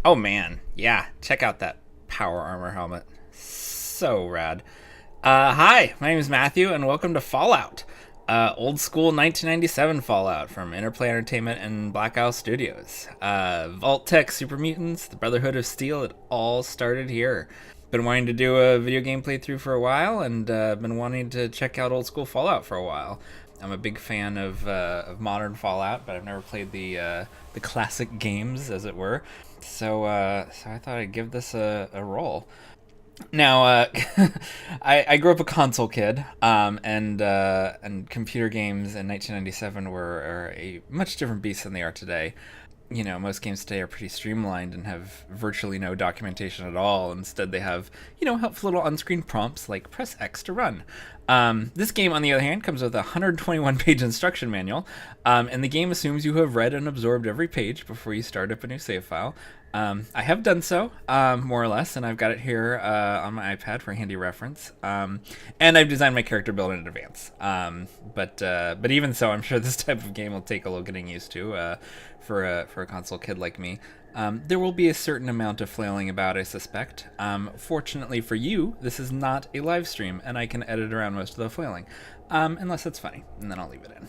Oh man, yeah, check out that power armor helmet. So rad. Hi, my name is Matthew, and welcome to Fallout. Old school 1997 Fallout from Interplay Entertainment and Black Isle Studios. Vault-Tec, Super Mutants, the Brotherhood of Steel, it all started here. Been wanting to do a video game playthrough for a while, and been wanting to check out old school Fallout for a while. I'm a big fan of modern Fallout, but I've never played the classic games, as it were. So I thought I'd give this a roll. Now, I grew up a console kid, and computer games in 1997 were a much different beast than they are today. You know, most games today are pretty streamlined and have virtually no documentation at all. Instead, they have, helpful little on-screen prompts like press X to run. This game, on the other hand, comes with a 121-page instruction manual, and the game assumes you have read and absorbed every page before you start up a new save file. I have done so, more or less, and I've got it here on my iPad for handy reference. And I've designed my character build in advance. But even so, I'm sure this type of game will take a little getting used to for a console kid like me. There will be a certain amount of flailing about, I suspect. Fortunately for you, this is not a live stream, and I can edit around most of the flailing, unless it's funny, and then I'll leave it in.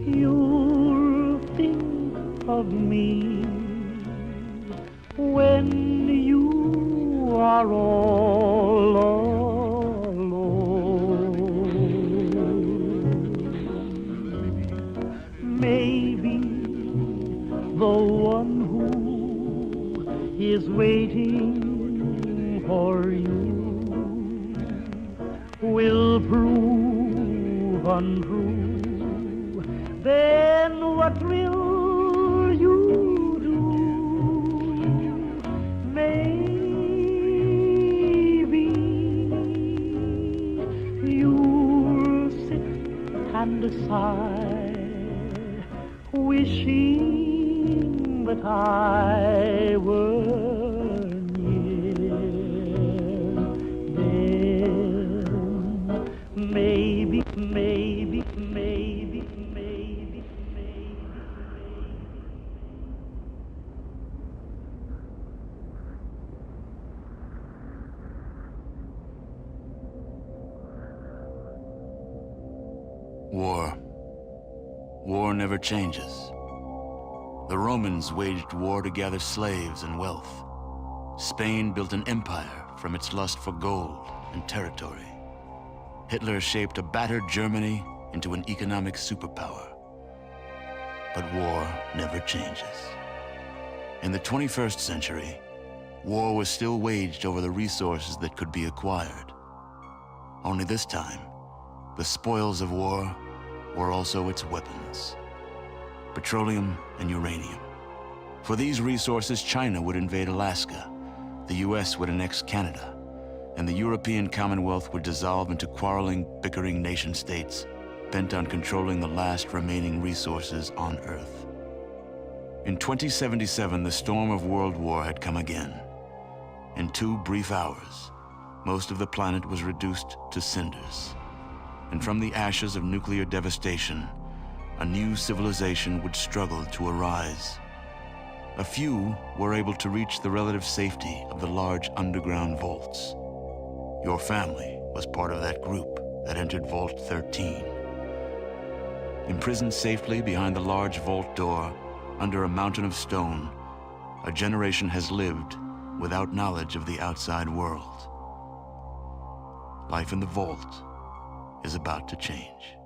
You'll think of me when you are all alone. Maybe the one who is waiting for you will prove untrue. Then what will you do? Maybe you'll sit and sigh, wishing that I were near. Then maybe. War. War never changes. The Romans waged war to gather slaves and wealth. Spain built an empire from its lust for gold and territory. Hitler shaped a battered Germany into an economic superpower. But war never changes. In the 21st century, war was still waged over the resources that could be acquired. Only this time, the spoils of war were also its weapons: petroleum and uranium. For these resources, China would invade Alaska, the US would annex Canada, and the European Commonwealth would dissolve into quarreling, bickering nation-states bent on controlling the last remaining resources on Earth. In 2077, the storm of World War had come again. In 2 brief hours, most of the planet was reduced to cinders. And from the ashes of nuclear devastation, a new civilization would struggle to arise. A few were able to reach the relative safety of the large underground vaults. Your family was part of that group that entered Vault 13. Imprisoned safely behind the large vault door, under a mountain of stone, a generation has lived without knowledge of the outside world. Life in the vault is about to change.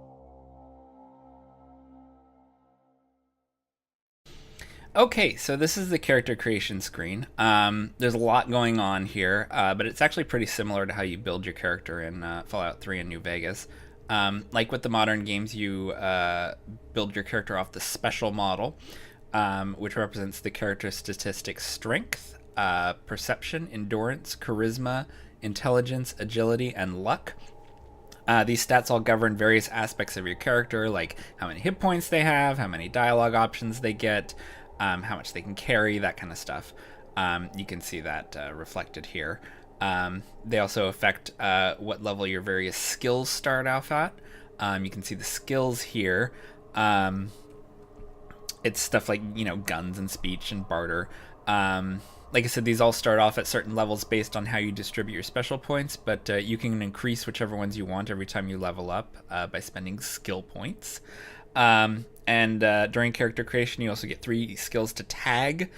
Okay, so this is the character creation screen. There's a lot going on here, but it's actually pretty similar to how you build your character in Fallout 3 and New Vegas. Like with the modern games, you build your character off the special model, which represents the character's statistic strength. perception, endurance, charisma, intelligence, agility, and luck. These stats all govern various aspects of your character, like how many hit points they have, how many dialogue options they get, how much they can carry, that kind of stuff. You can see that reflected here. They also affect what level your various skills start off at. You can see the skills here. It's stuff like, guns and speech and barter. Like I said, these all start off at certain levels based on how you distribute your special points, but you can increase whichever ones you want every time you level up by spending skill points. And during character creation, you also get 3 skills to tag,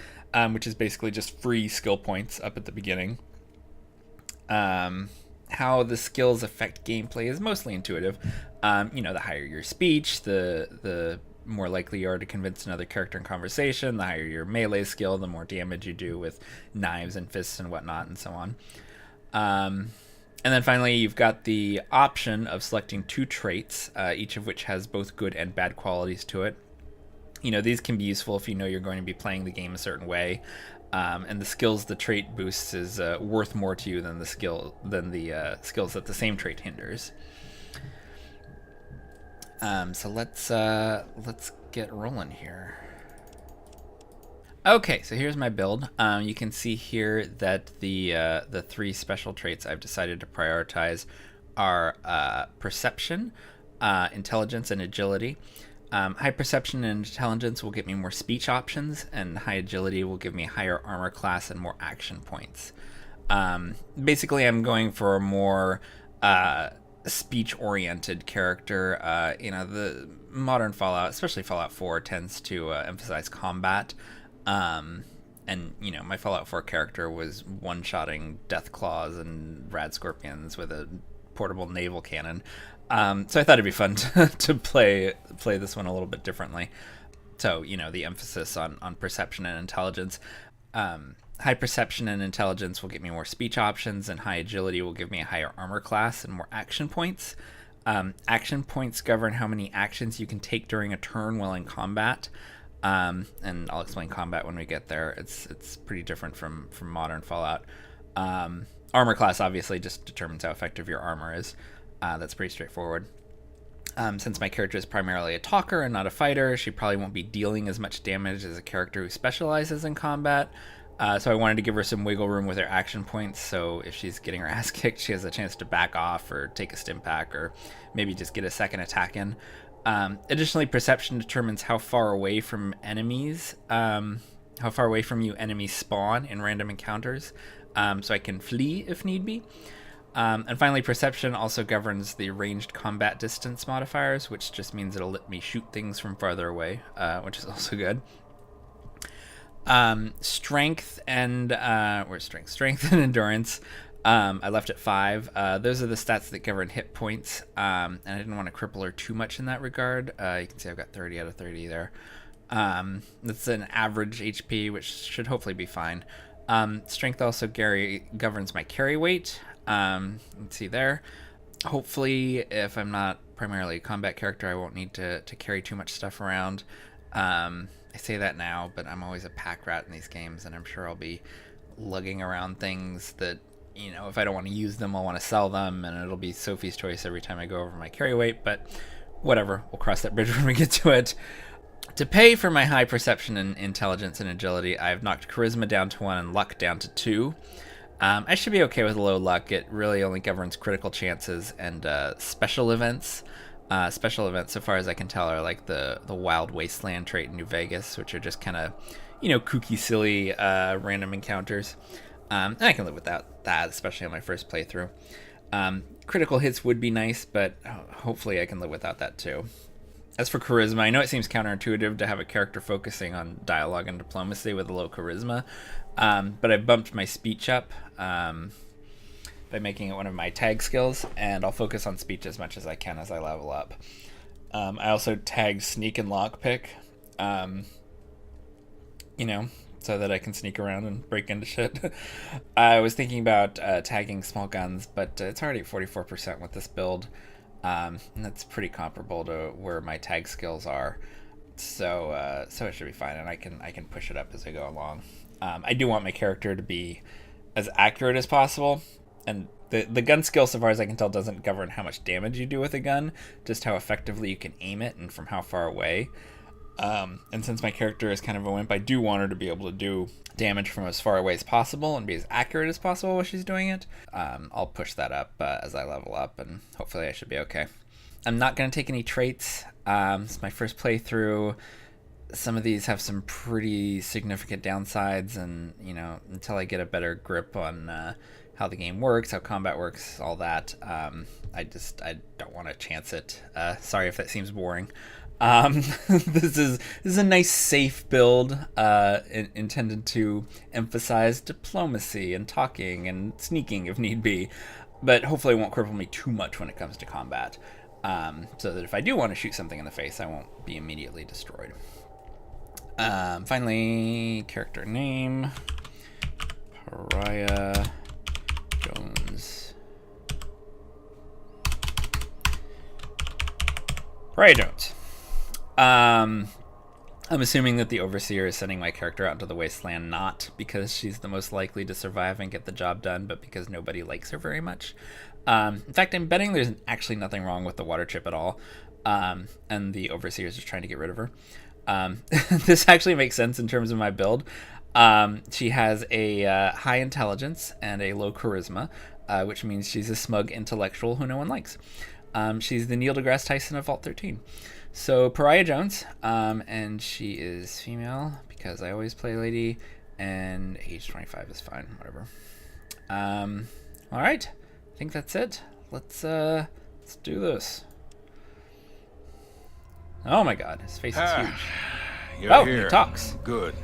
which is basically just free skill points up at the beginning. How the skills affect gameplay is mostly intuitive. The higher your speech, the more likely you are to convince another character in conversation. The higher your melee skill, the more damage you do with knives and fists and whatnot, and so on. And then finally, you've got the option of selecting 2 traits, each of which has both good and bad qualities to it. These can be useful if you know you're going to be playing the game a certain way. And the skills the trait boosts is worth more to you than the skills that the same trait hinders. So let's get rolling here. Okay, so here's my build. You can see here that the 3 special traits I've decided to prioritize are perception, intelligence, and agility. High perception and intelligence will get me more speech options, and high agility will give me higher armor class and more action points. Basically, I'm going for a more speech-oriented character. The modern Fallout, especially Fallout 4, tends to emphasize combat. My Fallout 4 character was one-shotting death claws and rad scorpions with a portable naval cannon. So I thought it'd be fun to play this one a little bit differently. So, the emphasis on perception and intelligence. High perception and intelligence will get me more speech options, and high agility will give me a higher armor class and more action points. Action points govern how many actions you can take during a turn while in combat. And I'll explain combat when we get there. It's pretty different from modern Fallout. Armor class obviously just determines how effective your armor is. That's pretty straightforward. Since my character is primarily a talker and not a fighter, she probably won't be dealing as much damage as a character who specializes in combat. So I wanted to give her some wiggle room with her action points, so if she's getting her ass kicked, she has a chance to back off or take a stim pack or maybe just get a second attack in. Additionally, perception determines how far away from enemies, enemies spawn in random encounters, so I can flee if need be. And finally, perception also governs the ranged combat distance modifiers, which just means it'll let me shoot things from farther away, which is also good. Strength and strength and endurance. I left at 5. Those are the stats that govern hit points, and I didn't want to cripple her too much in that regard. You can see I've got 30 out of 30 there. That's an average HP, which should hopefully be fine. Strength also governs my carry weight. You can see there. Hopefully, if I'm not primarily a combat character, I won't need to carry too much stuff around. I say that now, but I'm always a pack rat in these games, and I'm sure I'll be lugging around things that, if I don't want to use them, I'll want to sell them, and it'll be Sophie's choice every time I go over my carry weight, but whatever. We'll cross that bridge when we get to it. To pay for my high perception and intelligence and agility, I've knocked charisma down to 1 and luck down to 2. I should be okay with low luck. It really only governs critical chances and special events. Special events, so far as I can tell, are like the Wild Wasteland trait in New Vegas, which are just kind of, kooky, silly, random encounters. And I can live without that, especially on my first playthrough. Critical hits would be nice, but hopefully I can live without that too. As for charisma, I know it seems counterintuitive to have a character focusing on dialogue and diplomacy with a low charisma, but I bumped my speech up by making it one of my tag skills, and I'll focus on speech as much as I can as I level up. I also tagged sneak and lockpick, so that I can sneak around and break into shit. I was thinking about tagging small guns, but it's already at 44% with this build, and that's pretty comparable to where my tag skills are. So it should be fine, and I can push it up as I go along. I do want my character to be as accurate as possible, and the gun skill, so far as I can tell, doesn't govern how much damage you do with a gun, just how effectively you can aim it and from how far away. And since my character is kind of a wimp, I do want her to be able to do damage from as far away as possible and be as accurate as possible while she's doing it. I'll push that up as I level up, and hopefully I should be okay. I'm not going to take any traits. It's my first playthrough. Some of these have some pretty significant downsides, and until I get a better grip on how the game works, how combat works, all that, I don't want to chance it. Sorry if that seems boring. This is a nice safe build intended to emphasize diplomacy and talking and sneaking if need be, but hopefully it won't cripple me too much when it comes to combat, so that if I do want to shoot something in the face, I won't be immediately destroyed. Finally, character name, Pariah Jones. Pariah Jones. I'm assuming that the Overseer is sending my character out into the wasteland not because she's the most likely to survive and get the job done, but because nobody likes her very much. In fact, I'm betting there's actually nothing wrong with the water chip at all, and the Overseer is just trying to get rid of her. This actually makes sense in terms of my build. She has a high intelligence and a low charisma, which means she's a smug intellectual who no one likes. She's the Neil deGrasse Tyson of Vault 13. So Pariah Jones, and she is female because I always play lady, and age 25 is fine, whatever. All right, I think that's it. Let's do this. Oh my God, his face is huge. You're here. He talks. Good.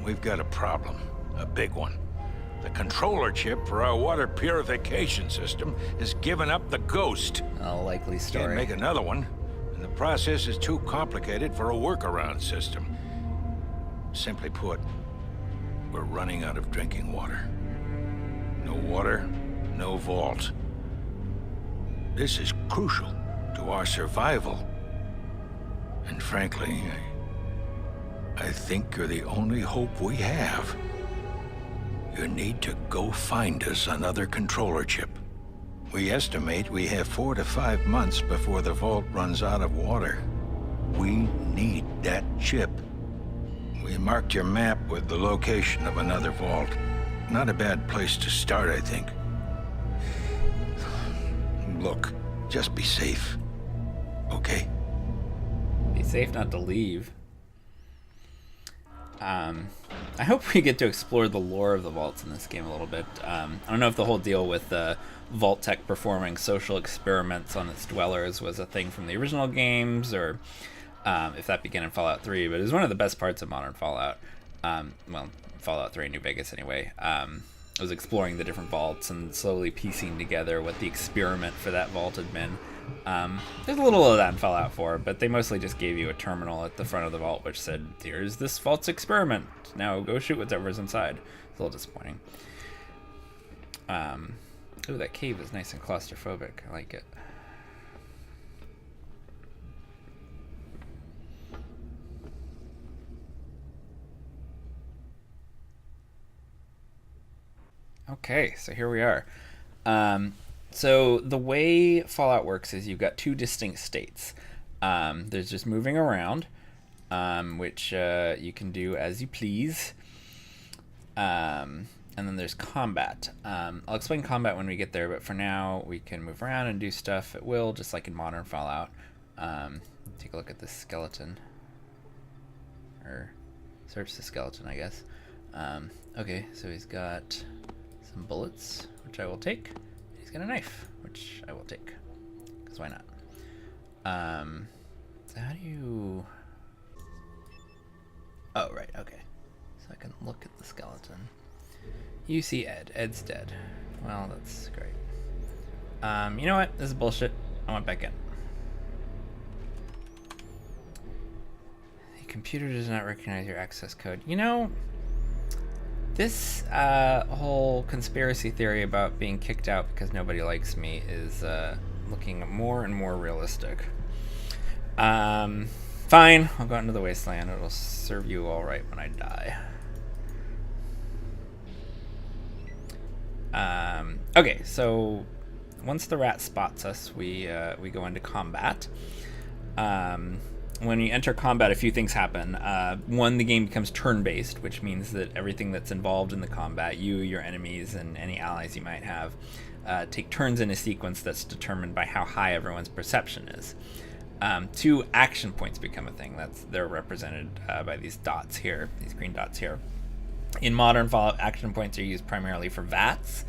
We've got a problem, a big one. The controller chip for our water purification system is giving up the ghost. A likely story. Can't make another one. The process is too complicated for a workaround system. Simply put, we're running out of drinking water. No water, no vault. This is crucial to our survival. And frankly, I think you're the only hope we have. You need to go find us another controller chip. We estimate we have 4 to 5 months before the vault runs out of water. We need that chip. We marked your map with the location of another vault. Not a bad place to start, I think. Look, just be safe. Okay? Be safe not to leave. I hope we get to explore the lore of the vaults in this game a little bit. I don't know if the whole deal with Vault-Tec performing social experiments on its dwellers was a thing from the original games, or if that began in Fallout 3, but it was one of the best parts of modern Fallout. Well, Fallout 3 New Vegas anyway. It was exploring the different vaults and slowly piecing together what the experiment for that vault had been. There's a little of that in Fallout 4, but they mostly just gave you a terminal at the front of the vault which said, here's this vault's experiment. Now go shoot whatever's inside. It's a little disappointing. Ooh, that cave is nice and claustrophobic. I like it. Okay, so here we are. So the way Fallout works is you've got two distinct states. There's just moving around, which you can do as you please. And then there's combat. I'll explain combat when we get there, but for now we can move around and do stuff at will, just like in modern Fallout. Take a look at this skeleton. Or search the skeleton, I guess. Okay, so he's got some bullets, which I will take. He's got a knife, which I will take, because why not? So how do you... Oh, right, okay. So I can look at the skeleton. You see Ed. Ed's dead. Well, that's great. You know what? This is bullshit. I want back in. The computer does not recognize your access code. You know, this whole conspiracy theory about being kicked out because nobody likes me is looking more and more realistic. Fine, I'll go out into the wasteland. It'll serve you all right when I die. Okay, so once the rat spots us, we go into combat. When you enter combat, a few things happen. One, the game becomes turn-based, which means that everything that's involved in the combat, you, your enemies, and any allies you might have, take turns in a sequence that's determined by how high everyone's perception is. Two, action points become a thing. They're represented by these dots here, these green dots here. In modern Fallout, action points are used primarily for VATs,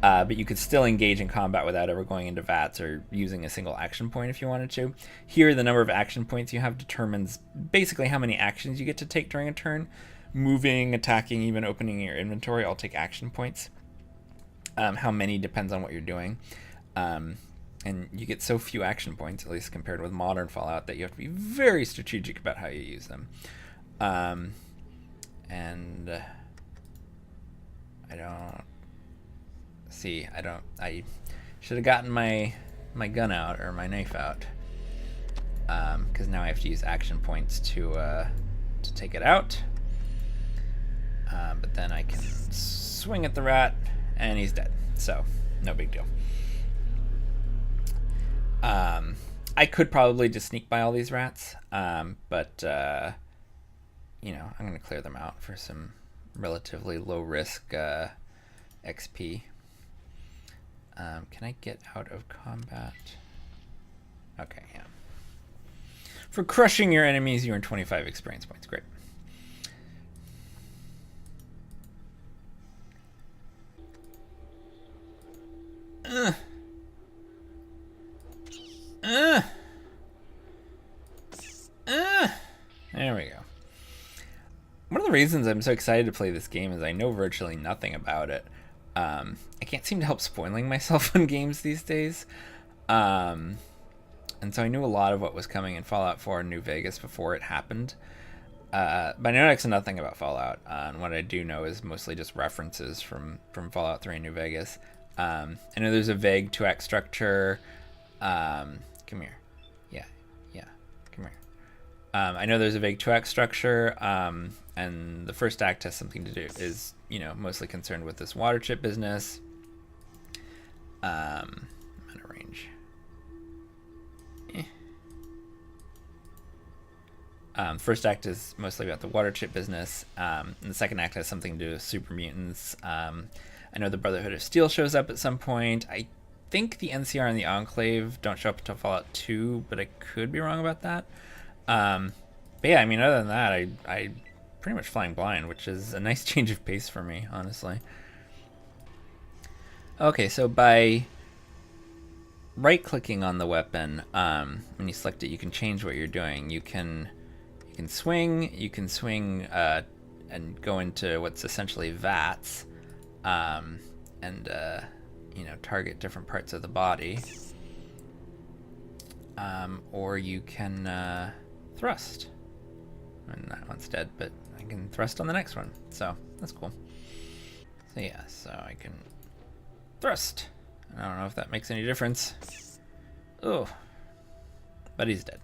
but you could still engage in combat without ever going into VATs or using a single action point if you wanted to. Here, the number of action points you have determines basically how many actions you get to take during a turn. Moving, attacking, even opening your inventory all take action points. How many depends on what you're doing. And you get so few action points, at least compared with modern Fallout, that you have to be very strategic about how you use them. And I don't... See, I should have gotten my gun out, or my knife out. Because now I have to use action points to take it out. But then I can swing at the rat, and he's dead. So, no big deal. I could probably just sneak by all these rats, but, you know, I'm going to clear them out for some relatively low-risk XP. Can I get out of combat? Okay, yeah. For crushing your enemies, you earn 25 experience points. Great. There we go. One of the reasons I'm so excited to play this game is I know virtually nothing about it. I can't seem to help spoiling myself on games these days. And so I knew a lot of what was coming in Fallout 4 and New Vegas before it happened. But I know next to nothing about Fallout. And what I do know is mostly just references from Fallout 3 and New Vegas. I know there's a vague 2-act structure. Come here. Yeah, come here. I know there's a vague 2-act structure. And the first act has something to do, is, you know, mostly concerned with this water chip business. I'm out of range. First act is mostly about the water chip business. And the second act has something to do with Super Mutants. I know the Brotherhood of Steel shows up at some point. I think the NCR and the Enclave don't show up until Fallout 2, but I could be wrong about that. But yeah, I mean, other than that, I pretty much flying blind, which is a nice change of pace for me, honestly. Okay, so by right-clicking on the weapon, when you select it, you can change what you're doing. You can swing, and go into what's essentially VATs, and you know, target different parts of the body. Or you can thrust. And that one's dead, but I can thrust on the next one, so that's cool. So yeah, so I can thrust. I don't know if that makes any difference. Oh, but he's dead.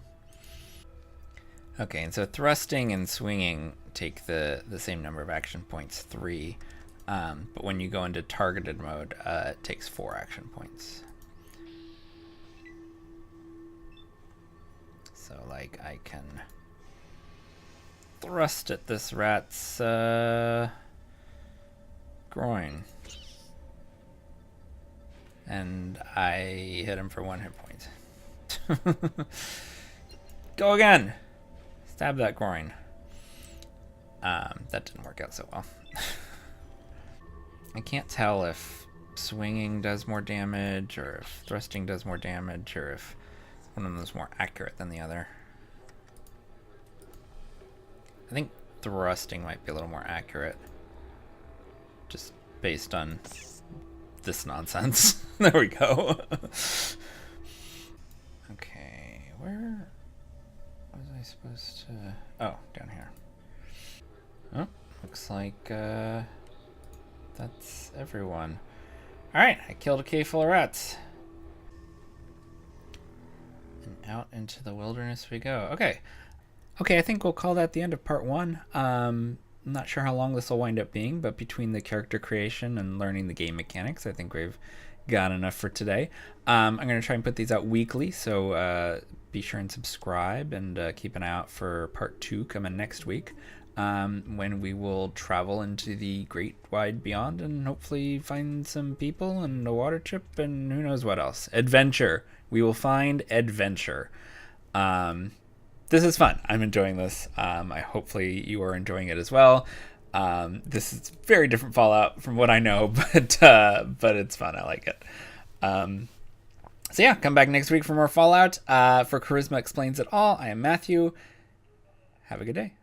Okay, and so thrusting and swinging take the same number of action points, 3. But when you go into targeted mode, it takes 4 action points. So, like, I can thrust at this rat's groin. And I hit him for 1 hit point. Go again! Stab that groin. That didn't work out so well. I can't tell if swinging does more damage, or if thrusting does more damage, or if one of them is more accurate than the other. I think thrusting might be a little more accurate, just based on this nonsense. There we go. Okay, where was I supposed to... Oh, down here. Oh, looks like that's everyone. Alright, I killed a cave full of rats. And out into the wilderness we go. Okay, I think we'll call that the end of part 1. I'm not sure how long this will wind up being, but between the character creation and learning the game mechanics, I think we've got enough for today. I'm going to try and put these out weekly, so be sure and subscribe and keep an eye out for part 2 coming next week, when we will travel into the great wide beyond and hopefully find some people and a water chip and who knows what else. Adventure. We will find adventure. This is fun. I'm enjoying this. Hopefully you are enjoying it as well. This is very different Fallout from what I know, but it's fun. I like it. So yeah, come back next week for more Fallout. For Charisma Explains It All, I am Matthew. Have a good day.